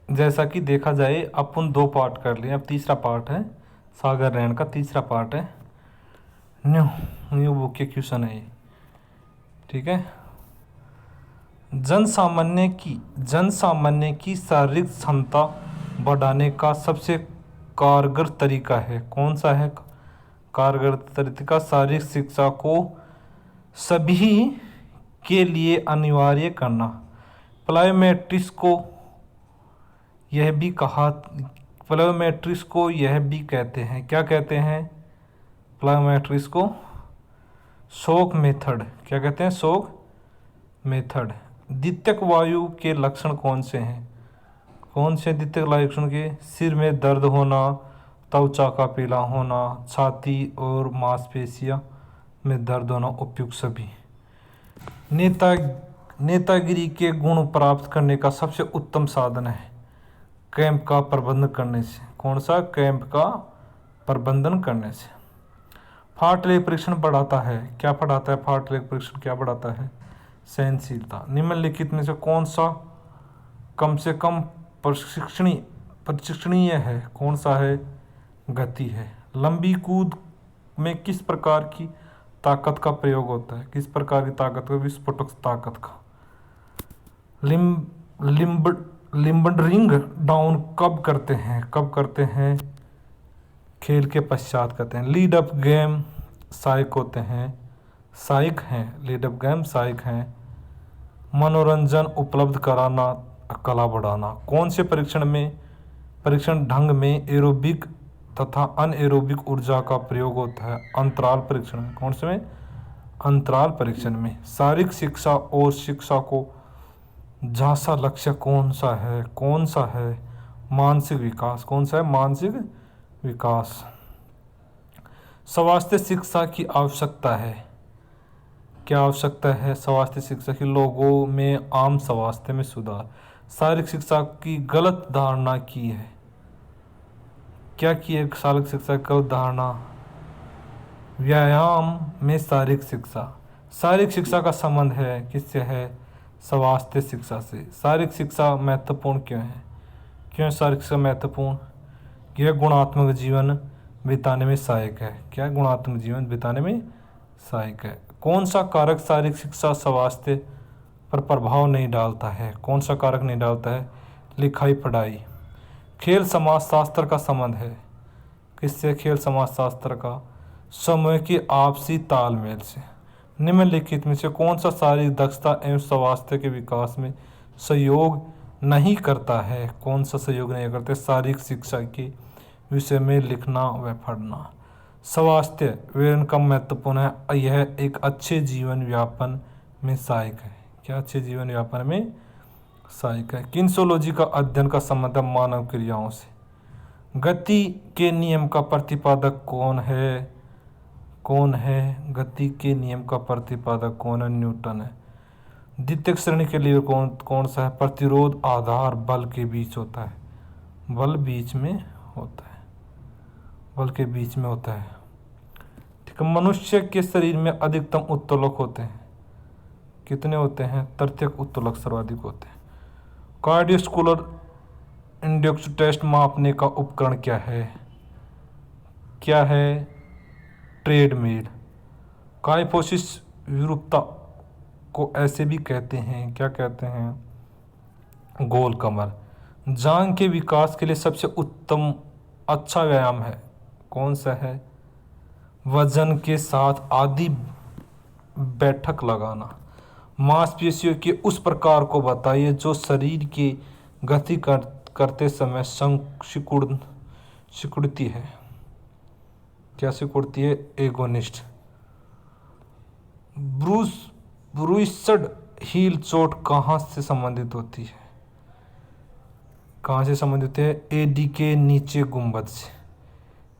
जैसा कि देखा जाए, अपन 2 पार्ट कर लिए, अब तीसरा पार्ट है सागर रैन का, तीसरा पार्ट है। न्यू न्यू बुक के क्वेश्चन है ये, ठीक है। जनसामान्य की शारीरिक क्षमता बढ़ाने का सबसे कारगर तरीका है, कौन सा है कारगर तरीका? शारीरिक शिक्षा को सभी के लिए अनिवार्य करना। प्लायोमेट्रिक्स को यह भी कहते हैं, क्या कहते हैं? प्लायोमेट्रिक्स को शॉक मेथड, क्या कहते हैं? Shock method. द्वितीयक वायु के लक्षण कौन से हैं? कौन से द्वितीयक लक्षण के? सिर में दर्द होना, त्वचा का पीला होना, छाती और मांसपेशियों में दर्द होना, उपयुक्त सभी। नेतागिरी के गुण प्राप्त करने का सबसे उत्तम साधन है कैंप का प्रबंधन करने से, कौन सा? कैंप का प्रबंधन करने से। फाटलेख परीक्षण बढ़ाता है, क्या बढ़ाता है? फाटलेख परीक्षण क्या बढ़ाता है? सहनशीलता। निम्नलिखित में से कौन सा कम से कम प्रशिक्षणीय है, कौन सा है? गति है। लंबी कूद में किस प्रकार की ताकत का प्रयोग होता है? किस प्रकार की ताकत का? विस्फोटक ताकत का। लिम्बरिंग डाउन कब करते हैं? खेल के पश्चात करते हैं। लीड अप गेम सहायक होते हैं, सहायक हैं, लीड अप गेम सहायक हैं। मनोरंजन उपलब्ध कराना, कला बढ़ाना। कौन से परीक्षण ढंग में एरोबिक तथा अनएरोबिक ऊर्जा का प्रयोग होता है? अंतराल परीक्षण में। कौन से में? अंतराल परीक्षण में। शारीरिक शिक्षा और शिक्षा को झांसा लक्ष्य कौन सा है? मानसिक विकास। कौन सा है? मानसिक विकास। स्वास्थ्य शिक्षा की आवश्यकता है, क्या आवश्यकता है? स्वास्थ्य शिक्षा की लोगों में आम स्वास्थ्य में सुधार। शारीरिक शिक्षा की गलत धारणा की है, क्या की है? शारीरिक शिक्षा की गलत धारणा। व्यायाम में शारीरिक शिक्षा का संबंध है किससे है? स्वास्थ्य शिक्षा से। शारीरिक शिक्षा महत्वपूर्ण क्यों है? शारीरिक शिक्षा महत्वपूर्ण? यह गुणात्मक जीवन बिताने में सहायक है। क्या? गुणात्मक जीवन बिताने में सहायक है। कौन सा कारक शारीरिक शिक्षा स्वास्थ्य पर प्रभाव नहीं डालता है? कौन सा कारक नहीं डालता है? लिखाई पढ़ाई। खेल समाजशास्त्र का संबंध है किससे? खेल समाजशास्त्र का समूह की आपसी तालमेल से। निम्नलिखित में से कौन सा शारीरिक दक्षता एवं स्वास्थ्य के विकास में सहयोग नहीं करता है? कौन सा सहयोग नहीं करते? शारीरिक शिक्षा के विषय में लिखना व पढ़ना। स्वास्थ्य वेतन का महत्वपूर्ण है, यह एक अच्छे जीवन यापन में सहायक है। क्या? अच्छे जीवन यापन में सहायक है। किन्सोलॉजी का अध्ययन का संबंध मानव क्रियाओं से। गति के नियम का प्रतिपादक कौन है? गति के नियम का प्रतिपादक कौन है? न्यूटन है। द्वितीयक श्रेणी के लिए कौन सा है? प्रतिरोध आधार बल के बीच होता है, बल बीच में होता है। ठीक है। मनुष्य के शरीर में अधिकतम उत्तोलक होते हैं, कितने होते हैं? तृतीयक उत्तोलक सर्वाधिक होते हैं। कार्डियोस्कुलर इंडेक्स टेस्ट मापने का उपकरण क्या है? ट्रेडमिल। काइफोसिस विरूपता को ऐसे भी कहते हैं, क्या कहते हैं? गोल कमर। जांघ के विकास के लिए सबसे उत्तम अच्छा व्यायाम है, कौन सा है? वजन के साथ आधी बैठक लगाना। मांसपेशियों के उस प्रकार को बताइए जो शरीर की गति करते समय सिकुड़ती है। क्या सिकुड़ती है? एगोनिस्ट। ब्रूइस्ड हील चोट कहाँ से संबंधित होती है? एडी के नीचे गुंबद से।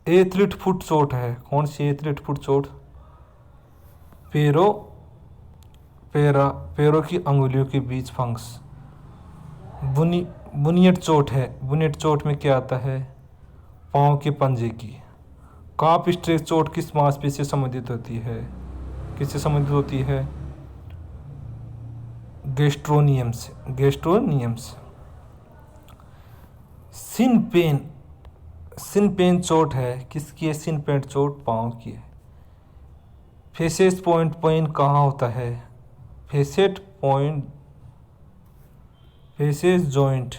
एथलीट फुट चोट है, कौन सी एथलीट फुट चोट? पैरों की अंगुलियों के बीच फंक्स। बुनियट चोट है, बुनियट चोट में क्या आता है? पाँव के पंजे की। काफ स्ट्रेस चोट किस मांसपेशी से संबंधित होती है? किससे संबंधित होती है? गैस्ट्रोनियम से। सिन पेन, सिन पेन चोट है, किसकी है सिन पेन चोट? पाँव की है। फेसेस पॉइंट पेन कहाँ होता है? Facet point, faces joint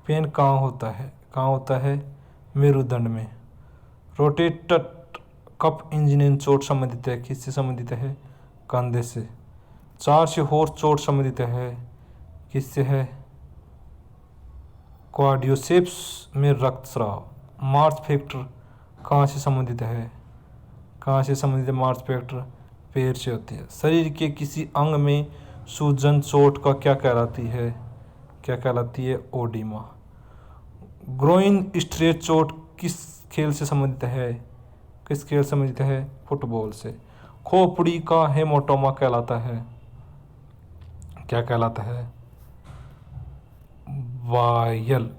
pain कहाँ होता है? कहाँ होता है? मेरुदंड में। रोटेटर कप इंजन चोट संबंधित है, किससे संबंधित है? कंधे से। चार से होर चोट संबंधित है, किससे है? क्वाड्रिसेप्स में रक्तस्राव। मार्स फैक्टर कहाँ से संबंधित है? कहाँ से संबंधित है मार्स फैक्टर? पैर से होती है। शरीर के किसी अंग में सूजन चोट का क्या कहलाती है? क्या कहलाती है? ओडिमा। ग्रोइन स्ट्रेच चोट किस खेल से संबंधित है? किस खेल से संबंधित है? फुटबॉल से। खोपड़ी का हेमाटोमा कहलाता है, क्या कहलाता है? वायल।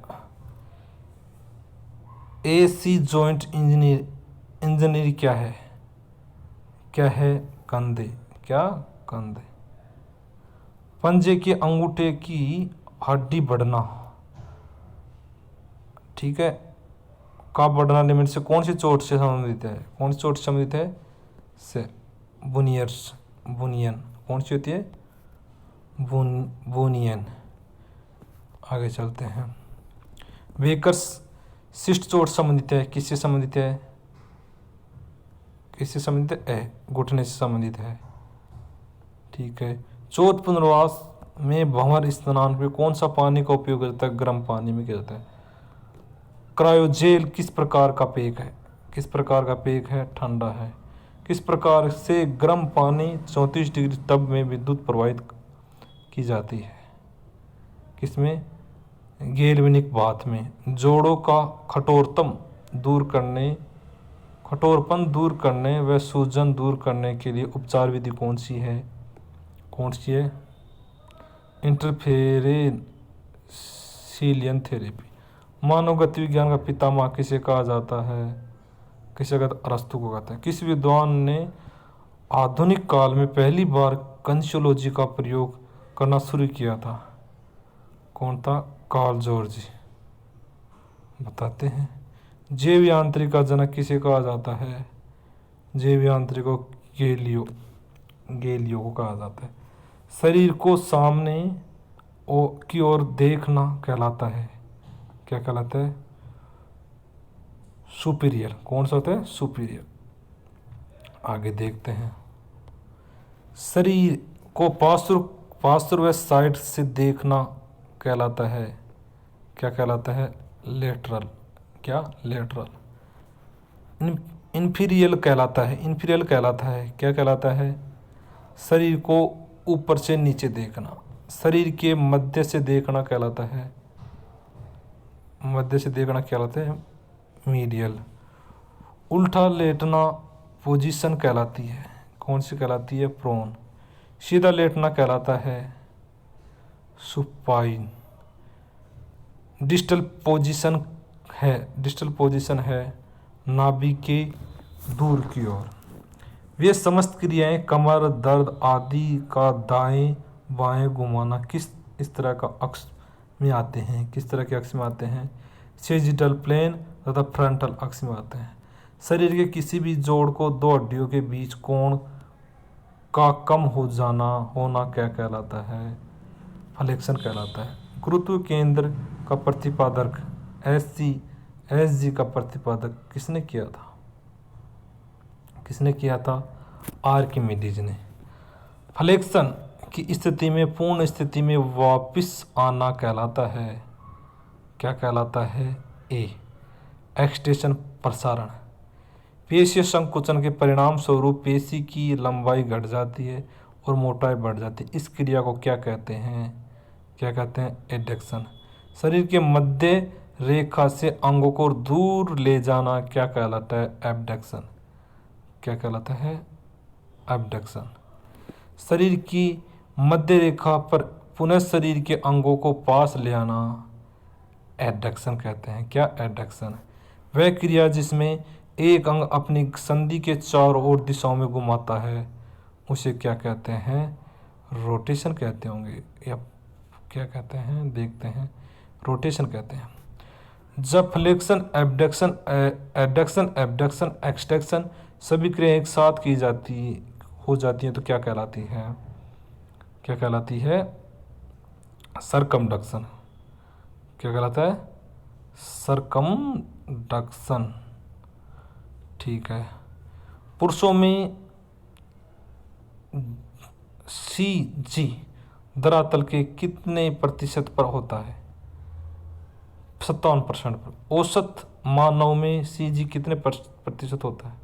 एसी जॉइंट इंजीनियर क्या है? क्या है? कंधे। क्या? कंधे। पंजे के अंगूठे की हड्डी बढ़ना, ठीक है, का बढ़ना लिमिट से कौन सी चोट से संबंधित है? कौन सी चोट से संबंधित है? से बुनियर्स, बुनियन। कौन सी होती है? बुनियन। आगे चलते हैं। वेकर्स सिस्ट चोट संबंधित है, किससे संबंधित है? किससे संबंधित है? घुटने से संबंधित है, ठीक है। चौथ पुनर्वास में भंवर स्नान में कौन सा पानी का उपयोग करता है? गर्म पानी में किया जाता है। क्रायोजेल किस प्रकार का पैक है? किस प्रकार का पैक है? ठंडा है। किस प्रकार से गर्म पानी 34 डिग्री तब में विद्युत प्रवाहित की जाती है? किसमें? गैल्वेनिक बाथ में। जोड़ों का कठोरपन दूर करने व सूजन दूर करने के लिए उपचार विधि कौन सी है? कौन सी है? इंटरफेरेंशियल थेरेपी। मानव गति विज्ञान का पितामह किसे कहा जाता है? किसे कहते? अरस्तु को कहते हैं। किस विद्वान ने आधुनिक काल में पहली बार कंसियोलॉजी का प्रयोग करना शुरू किया था? कौन था? Carl George. बताते हैं। जैव यांत्रिक का जनक किसे कहा जाता है? जैव यांत्रिक को गैलियो को कहा जाता है। शरीर को सामने की ओर देखना कहलाता है, क्या कहलाता है? सुपीरियर। कौन सा होता है? सुपीरियर। आगे देखते हैं। शरीर को पार्श्व व साइड से देखना कहलाता है, क्या कहलाता है? लेटरल। क्या? लेटरल। इंफीरियल कहलाता है, इंफीरियल कहलाता है, क्या कहलाता है? शरीर को ऊपर से नीचे देखना। शरीर के मध्य से देखना कहलाता है, मध्य से देखना कहलाता है मीडियल। उल्टा लेटना पोजीशन कहलाती है, कौन सी कहलाती है? प्रोन। सीधा लेटना कहलाता है सुपाइन। डिस्टल पोजीशन है नाभि के दूर की ओर। वे समस्त क्रियाएं कमर दर्द आदि का दाएं बाएं घुमाना किस इस तरह का अक्ष में आते हैं? किस तरह के अक्ष में आते हैं? सेजिटल प्लेन तथा फ्रंटल अक्ष में आते हैं। शरीर के किसी भी जोड़ को दो हड्डियों के बीच कोण का कम होना क्या कहलाता है? फ्लेक्शन कहलाता है। गुरुत्व केंद्र का प्रतिपादक एस जी का प्रतिपादक किसने किया था? किसने किया था? आर्किमिडीज ने। फ्लेक्शन की स्थिति में पूर्ण स्थिति में वापस आना कहलाता है, क्या कहलाता है? ए एक्सटेंशन, प्रसारण। पेशीय संकुचन के परिणाम स्वरूप पेशी की लंबाई घट जाती है और मोटाई बढ़ जाती है। इस क्रिया को क्या कहते हैं? क्या कहते हैं? एडक्शन। शरीर के मध्य रेखा से अंगों को दूर ले जाना क्या कहलाता है? एबडक्शन। क्या कहलाता है? एबडक्शन। शरीर की मध्य रेखा पर पुनः शरीर के अंगों को पास ले आना एडक्शन कहते हैं। क्या? एडक्शन। वह क्रिया जिसमें एक अंग अपनी संधि के चारों ओर दिशाओं में घुमाता है उसे क्या कहते हैं? रोटेशन कहते होंगे या क्या कहते हैं? देखते हैं। रोटेशन कहते हैं। जब flexion, abduction, adduction, abduction, extension सभी क्रियाएं एक साथ की हो जाती हैं तो क्या कहलाती है? क्या कहलाती है? सरकमडक्शन। क्या कहलाता है? सरकमडक्शन। ठीक है। पुरुषों में सी जी धरातल के कितने प्रतिशत पर होता है? 57% पर। औसत मानव में सी जी कितने प्रतिशत होता है?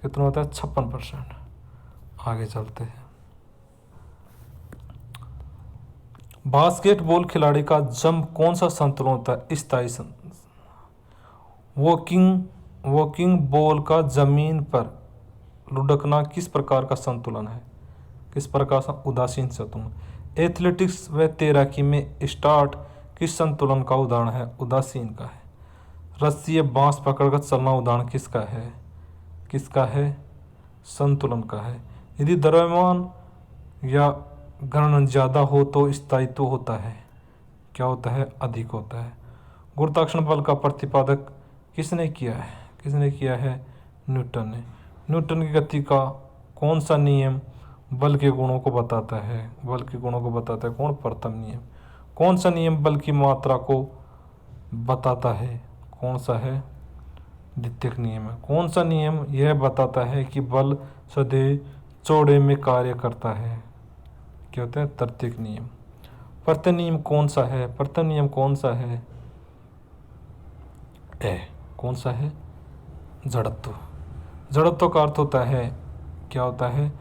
कितना होता है? 56%। आगे चलते हैं। बास्केटबॉल खिलाड़ी का जंप कौन सा संतुलन होता है? स्थायी वॉकिंग बॉल का जमीन पर लुढ़कना किस प्रकार का संतुलन है? किस प्रकार का? उदासीन संतुलन। एथलेटिक्स व तैराकी में स्टार्ट किस संतुलन का उदाहरण है? उदासीन का है। रस्सी या बांस पकड़कर चलना उदाहरण किसका है? किसका है? संतुलन का है। यदि द्रव्यमान या घनत्व ज़्यादा हो तो स्थायित्व होता है। क्या होता है? अधिक होता है। गुरुत्वाकर्षण बल का प्रतिपादक किसने किया है? किसने किया है? न्यूटन ने। न्यूटन की गति का कौन सा नियम बल के गुणों को बताता है? बल के गुणों को बताता है कौन? प्रथम नियम। कौन सा नियम बल की मात्रा को बताता है? कौन सा है? द्वितीयक नियम है। कौन सा नियम यह बताता है कि बल सदैव चौड़े में कार्य करता है? क्या होता है? तृतीयक नियम। प्रथम नियम कौन सा है? प्रथम नियम कौन सा है? कौन सा है? जड़त्व। जड़त्व का अर्थ होता है, क्या होता है?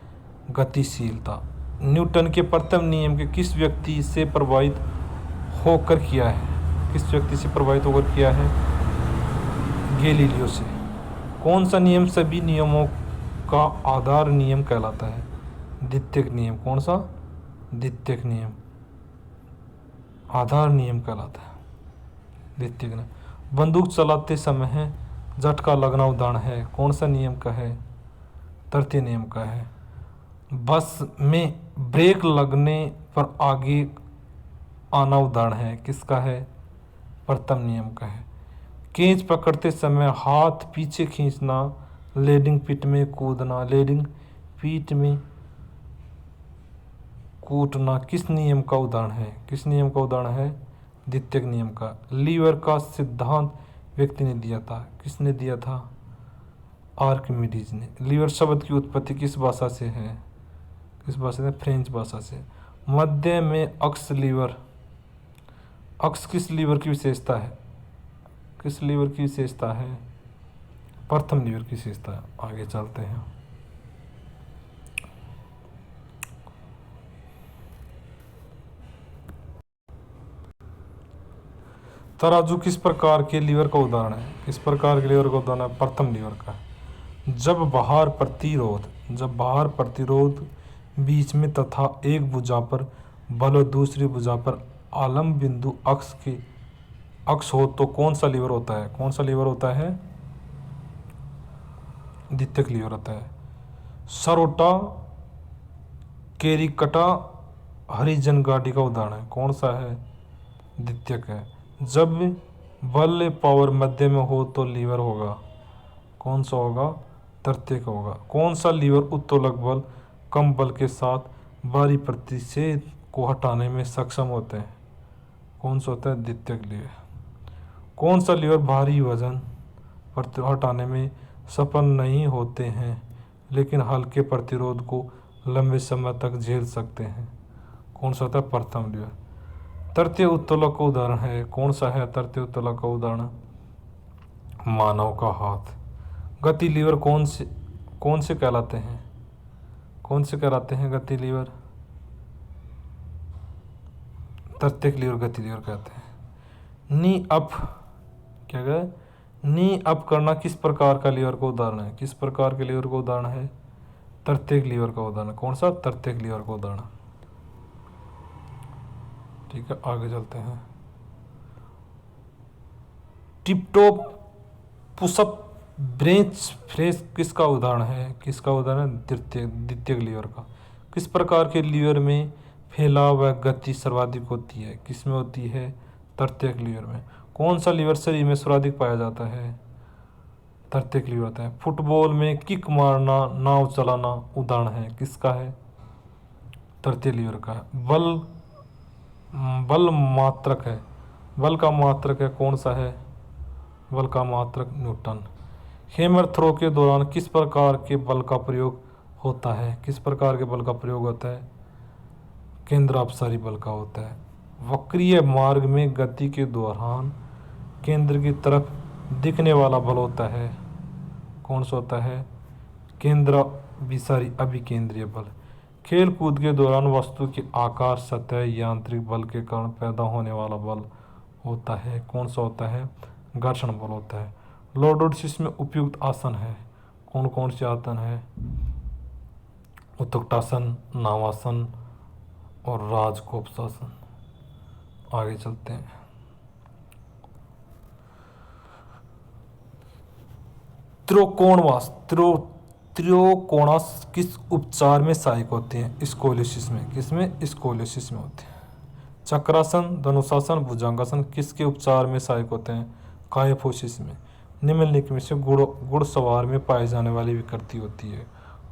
गतिशीलता। न्यूटन के प्रथम नियम के किस व्यक्ति से प्रभावित होकर किया है? किस व्यक्ति से प्रभावित होकर किया है? गैलीलियो से। कौन सा नियम सभी नियमों का आधार नियम कहलाता है? द्वितीयक नियम। कौन सा? द्वितीयक नियम आधार नियम कहलाता है। द्वितीयक नियम। बंदूक चलाते समय झटका लगना उदाहरण है कौन सा नियम का है? तृतीय नियम का है। बस में ब्रेक लगने पर आगे आना उदाहरण है किसका है? प्रथम नियम का है। केंच पकड़ते समय हाथ पीछे खींचना, लैंडिंग पिट में कूदना, लैंडिंग पिट में कूदना किस नियम का उदाहरण है? किस नियम का उदाहरण है? द्वितीयक नियम का। लीवर का सिद्धांत व्यक्ति ने दिया था? किसने दिया था? आर्किमिडीज ने। लीवर शब्द की उत्पत्ति किस भाषा से है? किस भाषा से? फ्रेंच भाषा से। मध्य में अक्ष लीवर। अक्ष किस लीवर की विशेषता है? किस लीवर की विशेषता है? प्रथम लीवर की विशेषता है। आगे चलते हैं। तराजू किस प्रकार के लीवर का उदाहरण है? किस प्रकार के लीवर का उदाहरण है? प्रथम लीवर का। जब भार प्रतिरोध बीच में तथा एक भुजा पर बल और दूसरी भुजा पर आलम्ब बिंदु अक्ष हो तो कौन सा लीवर होता है? कौन सा लीवर होता है? द्वितीयक लीवर होता है। सरोटा केरिकटा हरिजन गाड़ी का उदाहरण है कौन सा है? द्वितीयक है। जब बल पावर मध्य में हो तो लीवर होगा कौन सा होगा? तृतीयक होगा। कौन सा लीवर उत्तोलक बल कम बल के साथ बाहरी प्रतिच्छेद को हटाने में सक्षम होते हैं? कौन सा होता है? द्वितीयक लीवर। कौन सा लीवर भारी वजन हटाने में सफल नहीं होते हैं लेकिन हल्के प्रतिरोध को लंबे समय तक झेल सकते हैं? कौन सा होता है? प्रथम लीवर। तृतीय उत्तोलक का उदाहरण है कौन सा है? तृतीय उत्तोलक का उदाहरण मानव का हाथ। गति लीवर कौन से कहलाते हैं? कौन से कहलाते हैं गति लीवर? तृतीयक लीवर गति लीवर कहते हैं। नी अप क्या कहे? नी अप करना किस प्रकार का लीवर का उदाहरण है? किस प्रकार के लीवर का उदाहरण है? तृतीयक लीवर का उदाहरण। कौन सा? तृतीयक लीवर का उदाहरण। ठीक है, आगे चलते हैं। टिपटॉप पुशअप ब्रेंच फ्रेस किसका उदाहरण है? किसका उदाहरण है? द्वितीयक लीवर का। किस प्रकार के लीवर में फैलाव व गति सर्वाधिक होती है? किस में होती है? तृतीयक लीवर में। कौन सा लीवर शरीर में सर्वाधिक पाया जाता है? तृतीयक लीवर होता है। फुटबॉल में किक मारना, नाव चलाना उदाहरण है, किसका है? तृतीय लीवर का है। बल मात्रक है, बल का मात्रक है, कौन सा है? बल का मात्रक न्यूटन। हैमर थ्रो के दौरान किस प्रकार के बल का प्रयोग होता है? किस प्रकार के बल का प्रयोग होता है? केंद्रापसारी बल का होता है। वक्रीय मार्ग में गति के दौरान केंद्र की तरफ दिखने वाला बल होता है, कौन सा होता है? केंद्राभिसारी अभिकेंद्रीय बल। खेल कूद के दौरान वस्तु के आकार, सतह, यांत्रिक बल के कारण पैदा होने वाला बल होता है, कौन सा होता है? घर्षण बल होता है। लॉर्डोसिस में उपयुक्त आसन है, कौन कौन से आसन है? उत्कटासन, नावासन और राजकोपसासन। आगे चलते हैं। त्रिकोणास किस उपचार में सहायक होते हैं? स्कोलियोसिस में। किसमें? स्कोलियोसिस में होते हैं। चक्रासन, धनुषासन, भुजंगासन किसके उपचार में सहायक होते हैं? कायाफोसिस में। निम्नलिखित में से घुड़सवार में पाई जाने वाली विकृति होती है,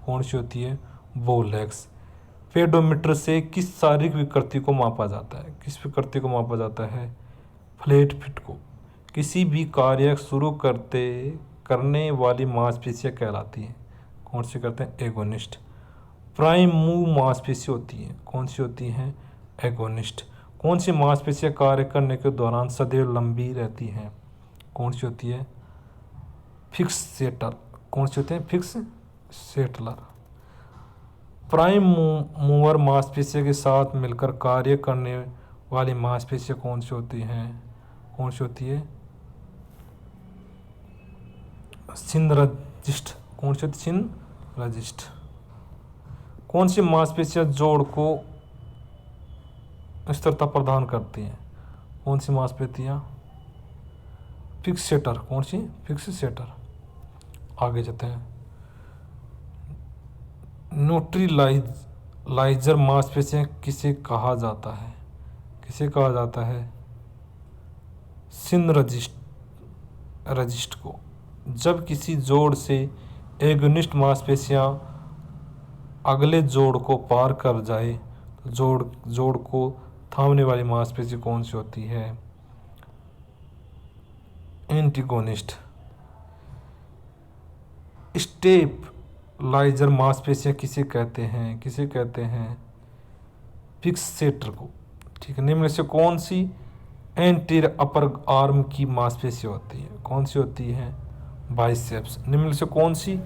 कौन सी होती है? बो लेग्स। पेडोमीटर से किस शारीरिक विकृति को मापा जाता है? किस विकृति को मापा जाता है? फ्लैट फिट को। किसी भी कार्य शुरू करने वाली मांसपेशियां कहलाती हैं, कौन सी करते हैं? एगोनिस्ट। प्राइम मूव मांसपेशी होती है, कौन सी होती हैं? एगोनिस्ट। कौन सी मांसपेशियां कार्य करने के दौरान सदैव लंबी रहती हैं, कौन सी होती है? फिक्सेटर। कौन सी होते हैं? फिक्सेटलर। प्राइम मूवर मांसपेशियों के साथ मिलकर कार्य करने वाली मांसपेशियां कौन सी होती हैं? कौन सी होती है? सिंरजिस्ट। कौन सी होती है? सिंरजिस्ट। कौन सी मांसपेशियां जोड़ को स्थिरता प्रदान करती हैं, कौन सी मांसपेशियां? फिक्सेटर। कौन सी? फिक्सेटर। आगे चलते हैं। न्यूट्रीलाइजर मांसपेशियां किसे कहा जाता है? किसे कहा जाता है? रजिस्ट को। जब किसी जोड़ से एगोनिस्ट मांसपेशियां अगले जोड़ को पार कर जाए तो जोड़ को थामने वाली मांसपेशी कौन सी होती है? एंटीगोनिस्ट। स्टेबलाइजर मांसपेशियां किसे कहते हैं? किसे कहते हैं? फिक्सेटर को। ठीक है। निम्न में से कौन सी एंटीरियर अपर आर्म की मांसपेशी होती है, कौन सी होती है? बाइसेप्स। निम्न में से कौन सी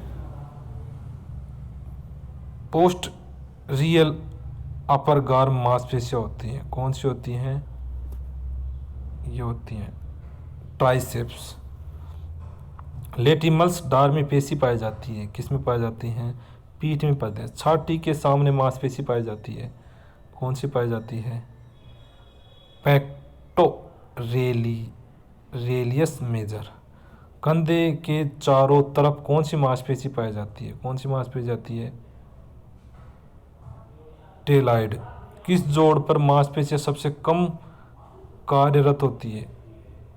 पोस्ट रियल अपर गार्म मांसपेशियां होती हैं, कौन सी होती हैं? ये होती हैं ट्राइसेप्स। लेटिमल्स डार्मी पेशी पाई जाती है, किस में पाई जाती हैं? पीठ में पाई जाती है। छाती के सामने मांसपेशी पाई जाती है, कौन सी पाई जाती है? पेक्टोरेलियस मेजर। कंधे के चारों तरफ कौन सी मांसपेशी पाई जाती है, कौन सी मांसपेशी जाती है? टेलॉइड। किस जोड़ पर मांसपेशियां सबसे कम कार्यरत होती है?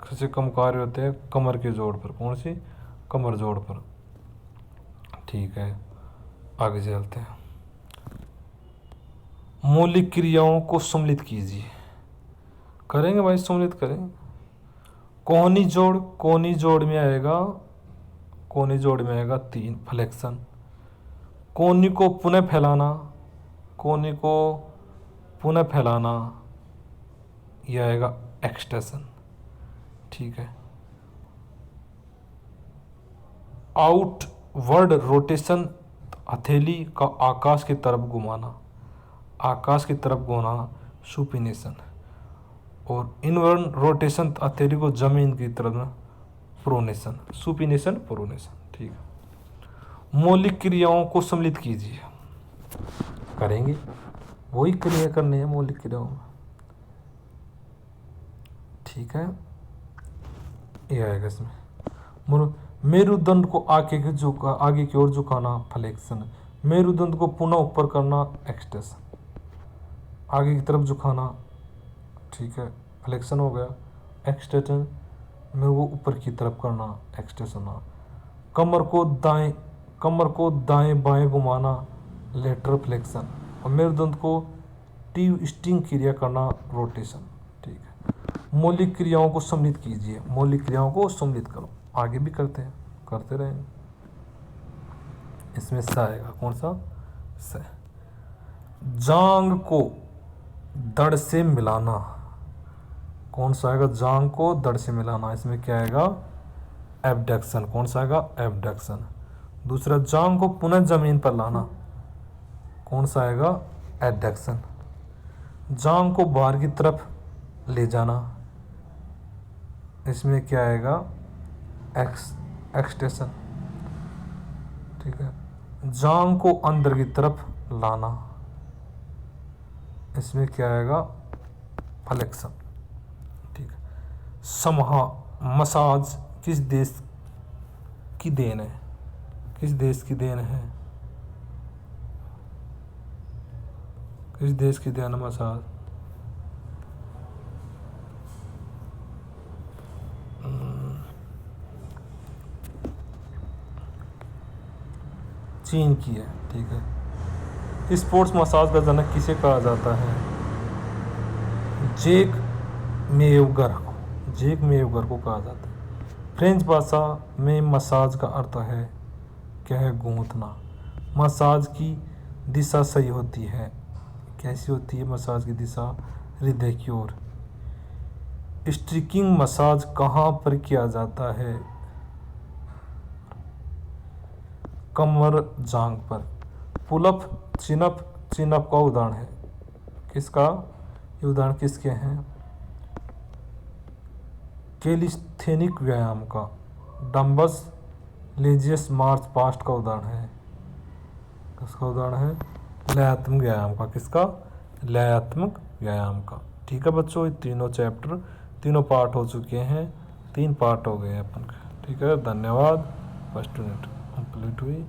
सबसे कम कार्य होते हैं कमर के जोड़ पर, कौन सी? कमर जोड़ पर। ठीक है। आगे चलते हैं। मौलिक क्रियाओं को सम्मिलित कीजिए। करेंगे भाई, सम्मिलित करें। कोहनी जोड़ में आएगा, कोहनी जोड़ में आएगा 3 फ्लेक्शन। कोहनी को पुनः फैलाना, कोहनी को पुनः फैलाना, यह आएगा एक्सटेंशन। ठीक है। आउटवर्ड रोटेशन, हथेली का आकाश की तरफ घुमाना, आकाश की तरफ घुमाना, सुपिनेशन। और इनवर्ड रोटेशन, हथेली को जमीन की तरफ, प्रोनेशन। Supination, pronation. ठीक है। मौलिक क्रियाओं को सम्मिलित कीजिए। करेंगे, वही क्रिया करनी है मौलिक क्रियाओं में। ठीक है। ये आएगा इसमें। मेरुदंड को आगे की ओर झुकाना, फ्लेक्शन। मेरुदंड को पुनः ऊपर करना, एक्सटेंशन। आगे की तरफ झुकाना, ठीक है, फ्लेक्शन हो गया। एक्सटेंशन, मेरे को ऊपर की तरफ करना, एक्सटेंशन। कमर को दाएं बाएं घुमाना, लेटरल फ्लेक्शन। और मेरुदंड को ट्विस्टिंग क्रिया करना, रोटेशन। ठीक है, मौलिक क्रियाओं को सम्मिलित कीजिए, मौलिक क्रियाओं को सम्मिलित करो। आगे भी करते रहेंगे। इसमें स आएगा, कौन सा? स। जांग को धड़ से मिलाना, कौन सा आएगा? जांग को धड़ से मिलाना। इसमें क्या आएगा? एबडक्शन। कौन सा आएगा? एबडक्शन। दूसरा, जांग को पुनः जमीन पर लाना, कौन सा आएगा? एडक्शन। जांग को बाहर की तरफ ले जाना, इसमें क्या आएगा? एक्सटेंशन। ठीक है, जांग को अंदर की तरफ लाना, इसमें क्या आएगा? फ्लेक्शन। ठीक है, मसाज किस देश की देन है? किस देश की देन है? किस देश की देन है मसाज? चीन की है। ठीक है, स्पोर्ट्स मसाज का जनक किसे कहा जाता है? जैक मेयुगर को कहा जाता है। फ्रेंच भाषा में मसाज का अर्थ है क्या है? गूंथना। मसाज की दिशा सही होती है, कैसी होती है मसाज की दिशा? हृदय की ओर। स्ट्रिकिंग मसाज कहाँ पर किया जाता है? कमर जांग पर। पुलअप चिनअप का उदाहरण है किसका? ये उदाहरण किसके हैं? कैलिस्थेनिक व्यायाम का। डम्बस लेजियस मार्च पास्ट का उदाहरण है। किसका उदाहरण है? लयात्मक व्यायाम का। किसका? लयात्मक व्यायाम का। ठीक है बच्चों, ये तीनों चैप्टर, तीनों पार्ट हो चुके हैं, 3 पार्ट हो गए हैं अपन के। ठीक है, धन्यवाद। फर्स्ट यूनिट कंप्लीट हुई।